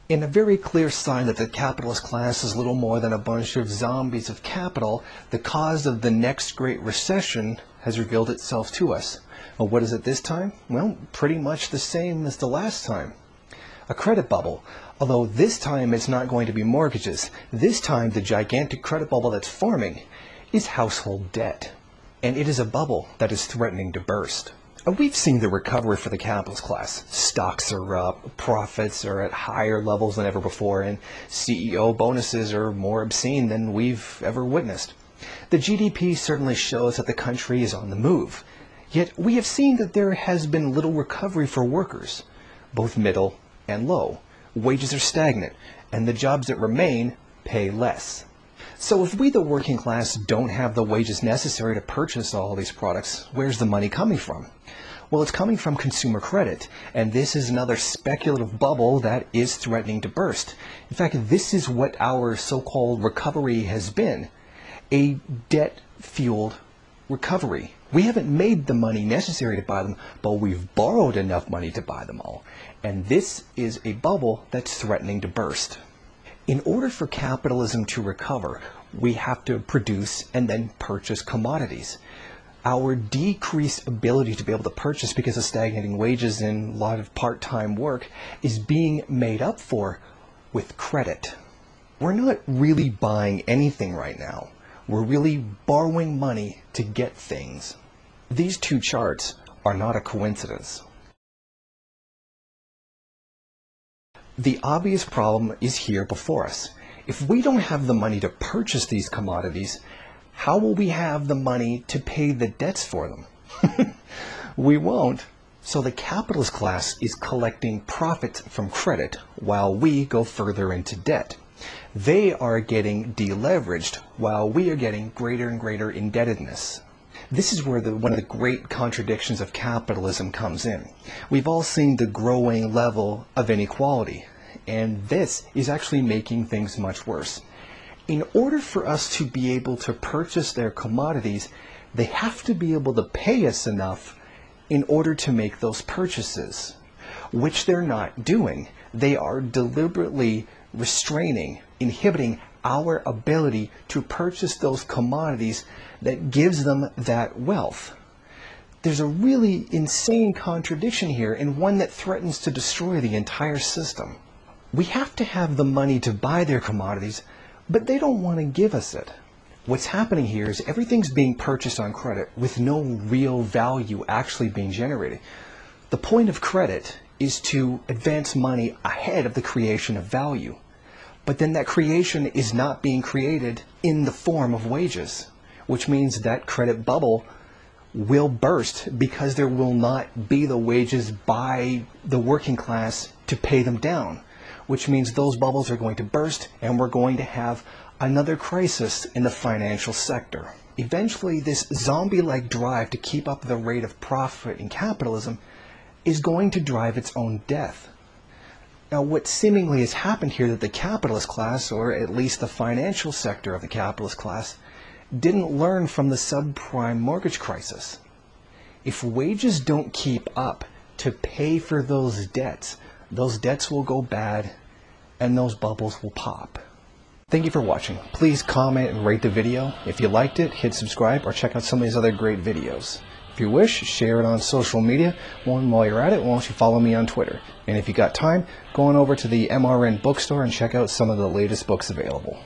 In a very clear sign that the capitalist class is little more than a bunch of zombies of capital, the cause of the next great recession has revealed itself to us. Well, what is it this time? Well, pretty much the same as the last time. A credit bubble. Although this time it's not going to be mortgages. This time the gigantic credit bubble that's forming is household debt. And it is a bubble that is threatening to burst. We've seen the recovery for the capitalist class. Stocks are up, profits are at higher levels than ever before, and CEO bonuses are more obscene than we've ever witnessed. The GDP certainly shows that the country is on the move. Yet we have seen that there has been little recovery for workers, both middle and low. Wages are stagnant, and the jobs that remain pay less. So if we, the working class, don't have the wages necessary to purchase all these products, where's the money coming from? Well, it's coming from consumer credit, and this is another speculative bubble that is threatening to burst. In fact, this is what our so-called recovery has been, a debt-fueled recovery. We haven't made the money necessary to buy them, but we've borrowed enough money to buy them all. And this is a bubble that's threatening to burst. In order for capitalism to recover, we have to produce and then purchase commodities. Our decreased ability to be able to purchase because of stagnating wages and a lot of part-time work is being made up for with credit. We're not really buying anything right now. We're really borrowing money to get things. These two charts are not a coincidence. The obvious problem is here before us. If we don't have the money to purchase these commodities, how will we have the money to pay the debts for them? We won't. So the capitalist class is collecting profits from credit while we go further into debt. They are getting deleveraged while we are getting greater and greater indebtedness. This is where one of the great contradictions of capitalism comes in. We've all seen the growing level of inequality, and this is actually making things much worse. In order for us to be able to purchase their commodities, they have to be able to pay us enough in order to make those purchases, which they're not doing. They are deliberately restraining, inhibiting our ability to purchase those commodities that gives them that wealth. There's a really insane contradiction here, and one that threatens to destroy the entire system. We have to have the money to buy their commodities, but they don't want to give us it. What's happening here is everything's being purchased on credit with no real value actually being generated. The point of credit is to advance money ahead of the creation of value. But then that creation is not being created in the form of wages, which means that credit bubble will burst because there will not be the wages by the working class to pay them down, which means those bubbles are going to burst and we're going to have another crisis in the financial sector. Eventually, this zombie-like drive to keep up the rate of profit in capitalism is going to drive its own death. Now, what seemingly has happened here that the capitalist class, or at least the financial sector of the capitalist class, didn't learn from the subprime mortgage crisis. If wages don't keep up to pay for those debts will go bad and those bubbles will pop. Thank you for watching. Please comment and rate the video. If you liked it, hit subscribe or check out some of these other great videos. If you wish, share it on social media. While you're at it, why don't you follow me on Twitter? And if you got time, go on over to the MRN bookstore and check out some of the latest books available.